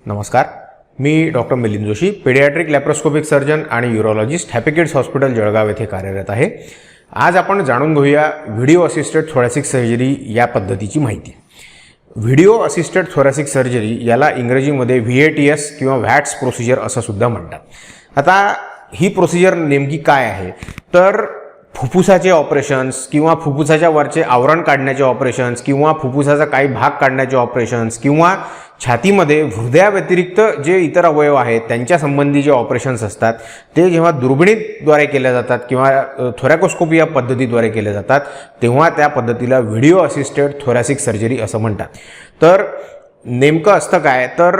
नमस्कार, मी doctor Milind Joshi, paediatric laparoscopic surgeon आणि urologist, happy kids hospital Jalgaon येथे कार्यरत आहे। आज आपण जाणून घेऊया व्हिडिओ असिस्टेड थोरॅसिक सर्जरी या पद्धतीची माहिती। व्हिडिओ असिस्टेड थोरॅसिक सर्जरी याला इंग्रजीमध्ये VATS किंवा व्हॅट्स प्रोसिजर असं सुद्धा म्हणतात। आता ही प्रोसिजर नेमकी काय आहे तर फुफ्फुसाचे ऑपरेशन्स किंवा फुफ्फुसाच्या वरचे आवरण काढण्याचे ऑपरेशन्स किंवा फुफ्फुसाचा काही भाग काढण्याचे ऑपरेशन्स किंवा छातीमध्ये हृदयाव्यतिरिक्त जे इतर अवयव आहेत त्यांच्या संबंधी जे ऑपरेशन्स असतात ते जेव्हा दुर्बिणीद्वारे केले जातात किंवा थोरॅकोस्कोपी या पद्धतीद्वारे केले जातात तेव्हा त्या पद्धतीला व्हिडिओ असिस्टेड थोरॅसिक सर्जरी असं म्हणतात। तर नेमकं असतं काय तर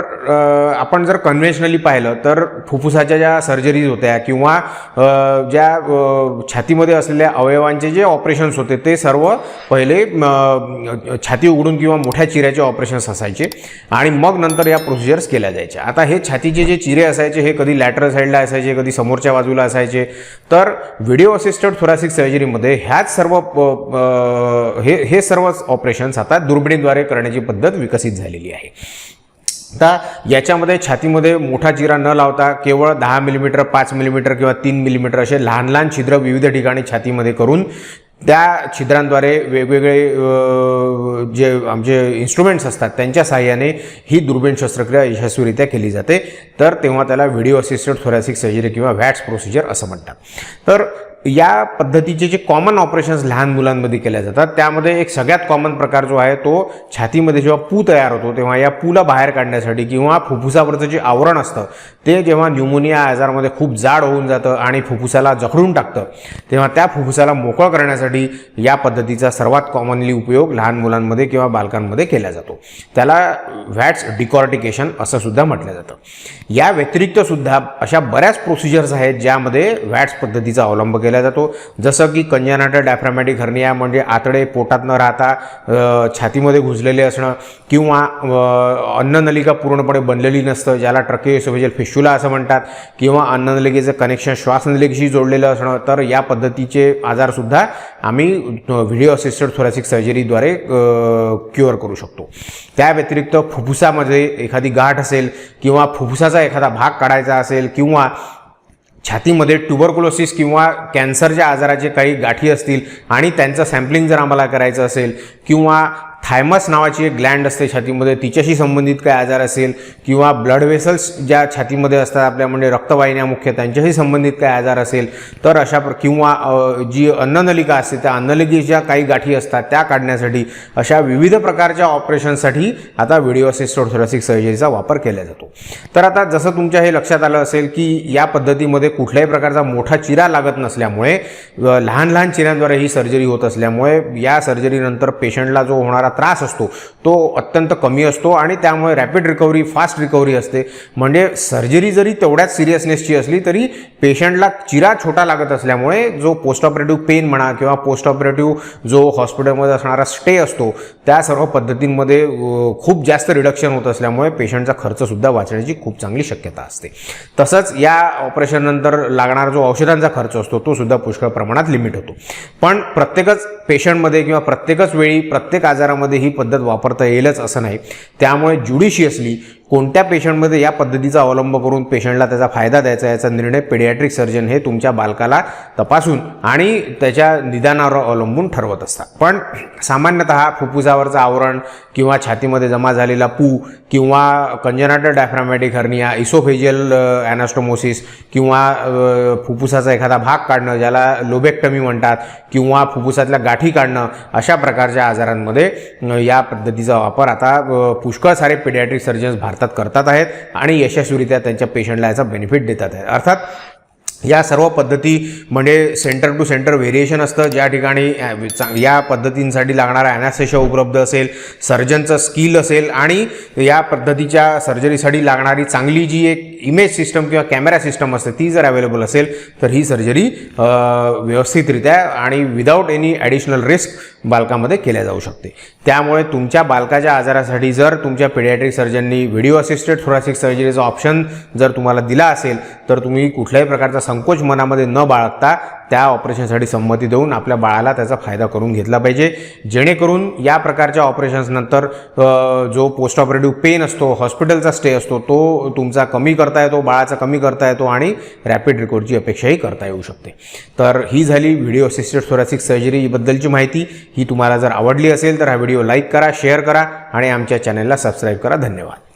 आपण जर कन्व्हेन्शनली पाहिलं तर फुफ्फुसाच्या ज्या सर्जरीज होत्या किंवा ज्या छातीमध्ये असलेल्या अवयवांचे जे ऑपरेशन्स होते ते सर्व पहिले छाती उघडून किंवा मोठ्या चिऱ्याचे ऑपरेशन्स असायचे आणि मग नंतर या प्रोसिजर्स केल्या जायच्या। आता हे छातीचे जे चिरे असायचे हे कधी लॅटरल साईडला असायचे, कधी समोरच्या बाजूला असायचे। तर व्हिडिओ असिस्टेड थोरॅसिक सर्जरीमध्ये ह्याच सर्व हे सर्व ऑपरेशन्स आता दुर्बिणीद्वारे करण्याची पद्धत विकसित झालेली आहे। आता याच्यामध्ये छातीमध्ये मोठा चिरा न लावता केवळ 10 मिलीमीटर, 5 मिलीमीटर किंवा 3 मिलीमीटर असे लहान लहान छिद्र विविध ठिकाणी छातीमध्ये करून त्या छिद्रांद्वारे वेगवेगळे जे आमचे इन्स्ट्रुमेंट्स असतात त्यांच्या सहाय्याने ही दुर्बीण शस्त्रक्रिया यशस्वीरित्या केली जाते। तर तेव्हा त्याला व्हिडिओ असिस्टेड थोरॅसिक सर्जरी किंवा व्हॅट्स प्रोसिजर असं म्हणतात। तर या पद्धतीचे जे कॉमन ऑपरेशन्स लहान मुलांमध्ये केल्या जातात त्यामध्ये एक सगळ्यात कॉमन प्रकार जो आहे तो छातीमध्ये जेव्हा पू तयार होतो तेव्हा या पूला बाहेर काढण्यासाठी किंवा फुफ्फुसावरचं जे आवरण असतं ते जेव्हा न्यूमोनिया आजारामध्ये खूप जाड होऊन जातं आणि फुफ्फुसाला जखडून टाकतं तेव्हा त्या फुफ्फुसाला मोकळं करण्यासाठी या पद्धतीचा सर्वात कॉमनली उपयोग लहान मुलांमध्ये किंवा बालकांमध्ये केला जातो। त्याला व्हॅट्स डिकॉर्टिकेशन असं सुद्धा म्हटलं जातं। या व्यतिरिक्त सुद्धा अशा बऱ्याच प्रोसिजर्स आहेत ज्यामध्ये व्हॅट्स पद्धतीचा अवलंब केला जातो, जसं की कंजेनाटल डायफ्रॅमॅटिक हर्निया म्हणजे आतडे पोटात न राहता छातीमध्ये घुसलेले असणं किंवा अन्ननलिका पूर्णपणे बनलेली नसतं ज्याला ट्रकिओएसोफेजियल फिस्चुला असं म्हणतात किंवा अन्ननलिकेचं कनेक्शन श्वासनलिकेशी जोडलेलं असणं। तर या पद्धतीचे आजारसुद्धा आम्ही व्हिडिओ असिस्टेड थोरॅसिक सर्जरीद्वारे क्युअर करू शकतो। त्या व्यतिरिक्त फुफ्फुसामध्ये एखादी गाठ असेल किंवा फुफ्फुसाचा एखादा भाग काढायचा असेल किंवा छातीमध्ये ट्युबरकुलोसिस किंवा कॅन्सरच्या आजाराचे काही गाठी असतील आणि त्यांचं सॅम्पलिंग जर आम्हाला करायचं असेल किंवा थायमस नावाची एक ग्लँड असते छातीमध्ये तिच्याशी संबंधित काय आजार असेल किंवा ब्लड वेसल्स ज्या छातीमध्ये असतात आपल्या म्हणजे रक्तवाहिन्या मुख्य त्यांच्याशी संबंधित काय आजार असेल तर अशा किंवा जी अन्ननलिका असते त्या अन्ननलिकेच्या काही गाठी असतात त्या काढण्यासाठी अशा विविध प्रकारच्या ऑपरेशनसाठी आता व्हिडिओ असिस्टेड थोरॅसिक सर्जरीचा वापर केला जातो। तर आता जसं तुमच्या हे लक्षात आलं असेल की या पद्धतीमध्ये कुठल्याही प्रकारचा मोठा चिरा लागत नसल्यामुळे लहान लहान चिऱ्यांद्वारे ही सर्जरी होत असल्यामुळे या सर्जरीनंतर पेशंटला जो होणारा त्रास असतो तो अत्यंत कमी असतो आणि त्यामुळे रॅपिड रिकव्हरी, फास्ट रिकव्हरी असते। म्हणजे सर्जरी जरी तेवढ्याच सिरियसनेसची असली तरी पेशंटला चिरा छोटा लागत असल्यामुळे जो पोस्ट ऑपरेटिव्ह पेन म्हणा किंवा पोस्ट ऑपरेटिव्ह जो हॉस्पिटलमध्ये असणारा स्टे असतो त्या सर्व पद्धतींमध्ये खूप जास्त रिडक्शन होत असल्यामुळे पेशंटचा खर्चसुद्धा वाचण्याची खूप चांगली शक्यता असते। तसंच या ऑपरेशननंतर लागणारा जो औषधांचा खर्च असतो तो सुद्धा पुष्कळ प्रमाणात लिमिट होतो। पण प्रत्येकच पेशंटमध्ये किंवा प्रत्येकच वेळी प्रत्येक आजारामध्ये ही पद्धत वापरता येईलच असं नाही। त्यामुळे ज्युडिशियसली कोणत्या पेशंटमध्ये या पद्धतीचा अवलंब करून पेशंटला त्याचा फायदा द्यायचा याचा निर्णय पेडियाट्रिक सर्जन हे तुमच्या बालकाला तपासून आणि त्याच्या निदानावर अवलंबून ठरवत असतात। पण सामान्यतः फुफ्फुसावरचं आवरण किंवा छातीमध्ये जमा झालेला पू किंवा कंजेनाटल डायफ्रॅमॅटिक हर्निया, इसोफेजियल ॲनास्टोमोसिस किंवा फुफ्फुसाचा एखादा भाग काढणं ज्याला लोबेक्टमी म्हणतात किंवा फुफ्फुसातल्या गाठी काढणं अशा प्रकारच्या आजारांमध्ये या पद्धतीचा वापर आता पुष्कळ सारे पेडियाट्रिक सर्जन्स भारतात करतात आहेत आणि यशस्वीरित्या त्यांच्या पेशंटला याचा बेनिफिट देतात आहेत। अर्थात या सर्व पद्धती म्हणजे सेंटर टू सेंटर व्हेरिएशन असतं, ज्या ठिकाणी या पद्धतींसाठी लागणारा ॲनास्थेशिया उपलब्ध असेल, सर्जनचं स्किल असेल आणि या पद्धतीच्या सर्जरीसाठी लागणारी चांगली जी एक इमेज सिस्टम किंवा कॅमेरा सिस्टम असते ती जर अवेलेबल असेल तर ही सर्जरी व्यवस्थितरित्या आणि विदाऊट एनी ॲडिशनल रिस्क बालकामध्ये केल्या जाऊ शकते। त्यामुळे तुमच्या बालकाच्या आजारासाठी जर तुमच्या पेडियाट्रिक सर्जननी व्हिडिओ असिस्टेड थोरॅसिक सर्जरीचा ऑप्शन जर तुम्हाला दिला असेल तर तुम्ही कुठल्याही प्रकारचा संकोच मनामध्ये न बाळगता त्या ऑपरेशनसाठी संमती देऊन आपल्या बाळाला त्याचा फायदा करून घेतला पाहिजे, जेणेकरून या प्रकारच्या ऑपरेशन्सनंतर जो पोस्ट ऑपरेटिव्ह पेन असतो, हॉस्पिटलचा स्टे असतो, तो तुमचा कमी करता येतो, बाळाचा कमी करता येतो आणि रॅपिड रिकव्हरीची अपेक्षाही करता येऊ शकते. तर ही झाली व्हिडिओ असिस्टेड थोरॅसिक सर्जरीबद्दलची माहिती. ही तुम्हाला जर आवडली असेल तर हा व्हिडिओ लाईक करा, शेअर करा आणि आमच्या चॅनलला सबस्क्राईब करा. धन्यवाद.